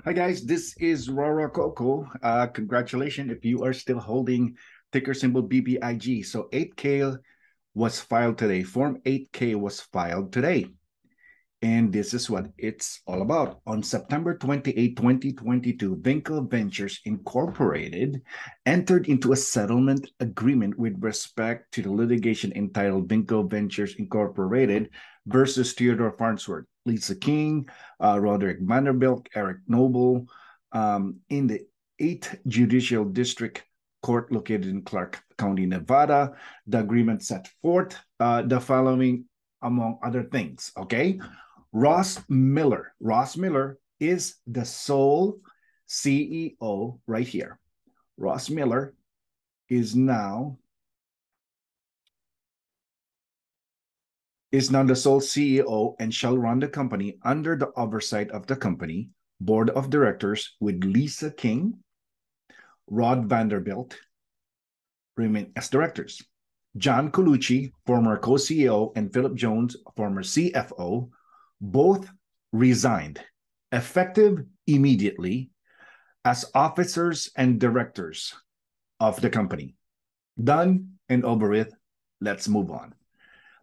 Hi guys, this is Rora Coco. Congratulations if you are still holding ticker symbol BBIG. So 8K was filed today. Form 8K was filed today. And this is what it's all about. On September 28, 2022, Vinco Ventures Incorporated entered into a settlement agreement with respect to the litigation entitled Vinco Ventures Incorporated versus Theodore Farnsworth, Lisa King, Roderick Vanderbilt, Eric Noble, in the 8th Judicial District Court located in Clark County, Nevada. The agreement set forth the following, among other things, okay? Ross Miller is the sole CEO right here. Ross Miller is now the sole CEO and shall run the company under the oversight of the company board of directors with Lisa King, Rod Vanderbilt remain as directors. John Colucci, former co-CEO, and Philip Jones, former CFO, both resigned, effective immediately, as officers and directors of the company. Done and over with. Let's move on.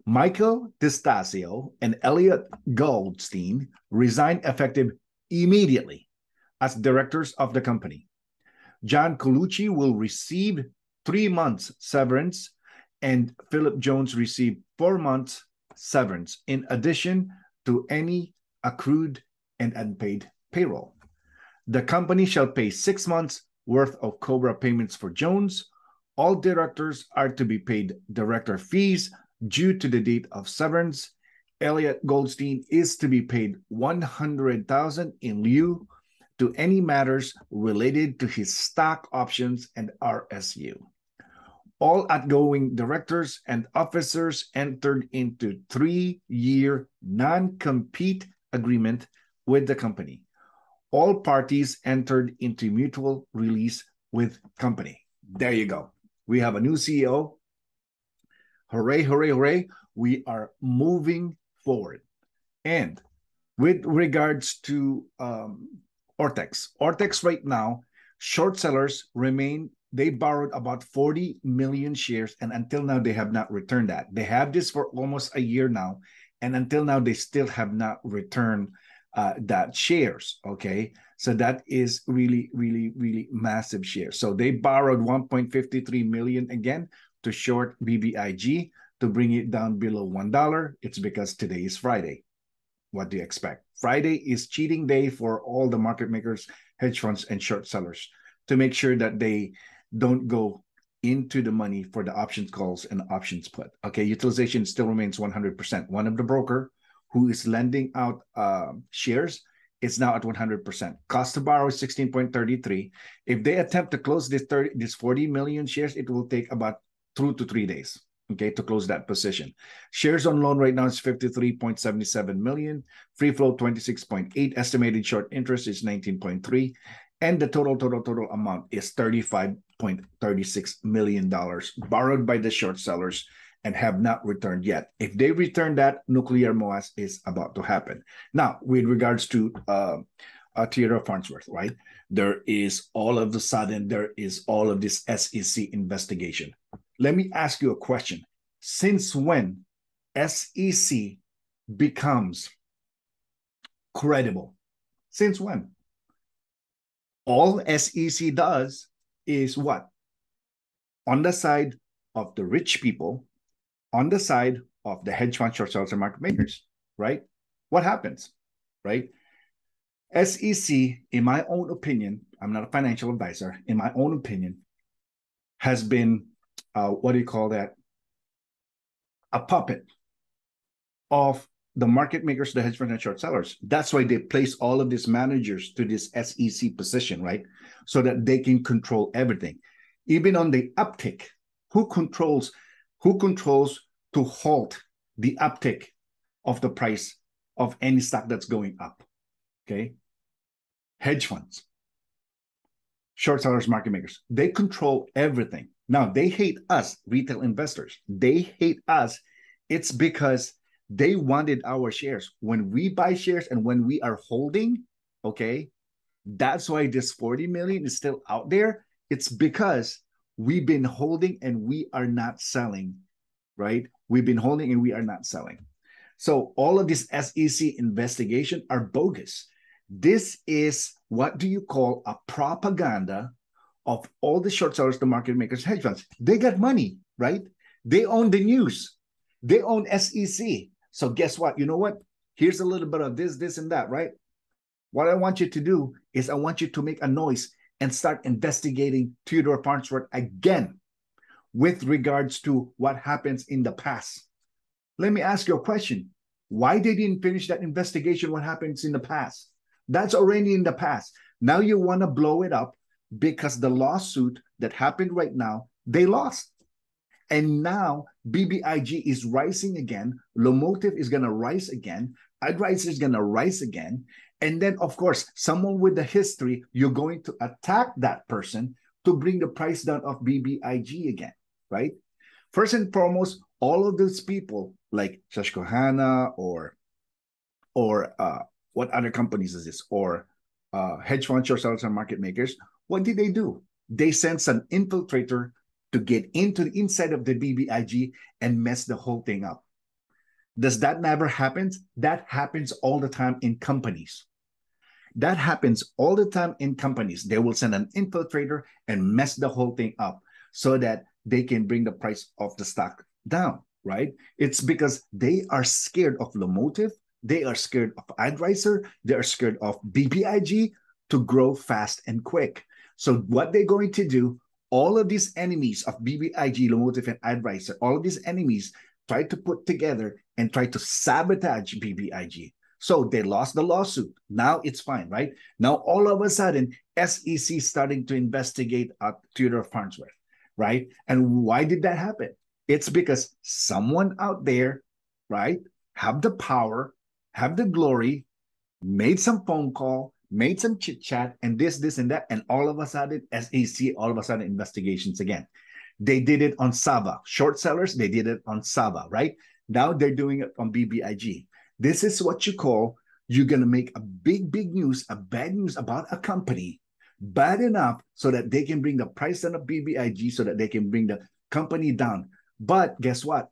Michael DeStasio and Elliot Goldstein resigned effective immediately as directors of the company. John Colucci will receive 3 months severance, and Philip Jones received 4 months severance in addition to any accrued and unpaid payroll. The company shall pay 6 months worth of COBRA payments for Jones. All directors are to be paid director fees due to the date of severance. Elliot Goldstein is to be paid $100,000 in lieu to any matters related to his stock options and RSU. All outgoing directors and officers entered into 3-year non-compete agreement with the company. All parties entered into mutual release with company. There you go. We have a new CEO. Hooray, hooray, hooray. We are moving forward. And with regards to Ortex right now, short sellers remain. They borrowed about 40 million shares, and until now, they have not returned that. They have this for almost a year now, and until now, they still have not returned that shares, okay? So that is really, really, really massive shares. So they borrowed 1.53 million again to short BBIG to bring it down below $1. It's because today is Friday. What do you expect? Friday is cheating day for all the market makers, hedge funds, and short sellers to make sure that they don't go into the money for the options calls and options put. Okay, utilization still remains 100%. One of the broker who is lending out shares is now at 100%. Cost to borrow is 16.33. If they attempt to close this 40 million shares, it will take about 2 to 3 days, okay, to close that position. Shares on loan right now is 53.77 million. Free float 26.8. Estimated short interest is 19.3. And the total amount is $35.36 million borrowed by the short sellers and have not returned yet. If they return that, nuclear MOAS is about to happen. Now, with regards to Theodore Farnsworth, right? There is all of this SEC investigation. Let me ask you a question. Since when SEC becomes credible? Since when? All SEC does is what? On the side of the rich people, on the side of the hedge fund short sellers and market makers, right? What happens, right? SEC, in my own opinion, I'm not a financial advisor, in my own opinion, has been, what do you call that? A puppet of the market makers, the hedge fund and short sellers. That's why they place all of these managers to this SEC position, right? So that they can control everything. Even on the uptick, who controls to halt the uptick of the price of any stock that's going up? Okay. Hedge funds, short sellers, market makers, they control everything. Now, they hate us, retail investors. They hate us. It's because they wanted our shares. When we buy shares and when we are holding, okay, That's why this 40 million is still out there. It's because we've been holding and we are not selling, right? We've been holding and we are not selling. So all of this SEC investigation are bogus. This is what do you call a propaganda of all the short sellers, the market makers, hedge funds. They got money, right? They own the news. They own SEC. So guess what? You know what? Here's a little bit of this, and that, right? What I want you to do is I want you to make a noise and start investigating Theodore Farnsworth again with regards to what happens in the past. Let me ask you a question. Why they didn't finish that investigation? What happens in the past? That's already in the past. Now you want to blow it up because the lawsuit that happened right now, they lost. And now BBIG is rising again. Lomotive is going to rise again. Advisor is going to rise again. And then, of course, someone with the history, you're going to attack that person to bring the price down of BBIG again, right? First and foremost, all of those people like Susquehanna or what other companies is this? Or hedge fund short sellers and market makers, what did they do? They sent an infiltrator to get into the inside of the BBIG and mess the whole thing up. Does that never happen? That happens all the time in companies. That happens all the time in companies. They will send an infiltrator and mess the whole thing up so that they can bring the price of the stock down, right? It's because they are scared of Lomotive. They are scared of Advisor. They are scared of BBIG to grow fast and quick. So what they're going to do, all of these enemies of BBIG, Lomotive, and Advisor, all of these enemies try to put together and try to sabotage BBIG. So they lost the lawsuit. Now it's fine, right? Now all of a sudden, SEC starting to investigate Theodore Farnsworth, right? And why did that happen? It's because someone out there, right, have the power, have the glory, made some phone call, made some chit chat, and this, and that, and all of a sudden, SEC, all of a sudden, investigations again. They did it on Sava. Short sellers, they did it on Sava, right? Now they're doing it on BBIG. This is what you call, you're going to make a big news, a bad news about a company, bad enough so that they can bring the price down of BBIG so that they can bring the company down. But guess what?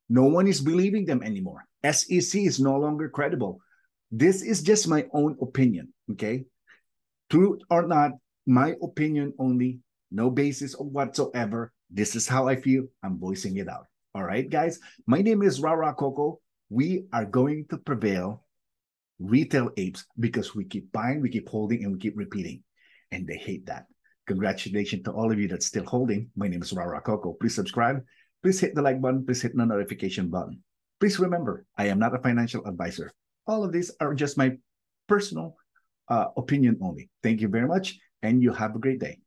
No one is believing them anymore. SEC is no longer credible. This is just my own opinion, okay? True or not, my opinion only, no basis whatsoever. This is how I feel. I'm voicing it out. All right, guys? My name is Rara Coco. We are going to prevail, retail apes, because we keep buying, we keep holding, and we keep repeating. And they hate that. Congratulations to all of you that's still holding. My name is Rara Coco. Please subscribe. Please hit the like button. Please hit the notification button. Please remember, I am not a financial advisor. All of these are just my personal opinion only. Thank you very much, and you have a great day.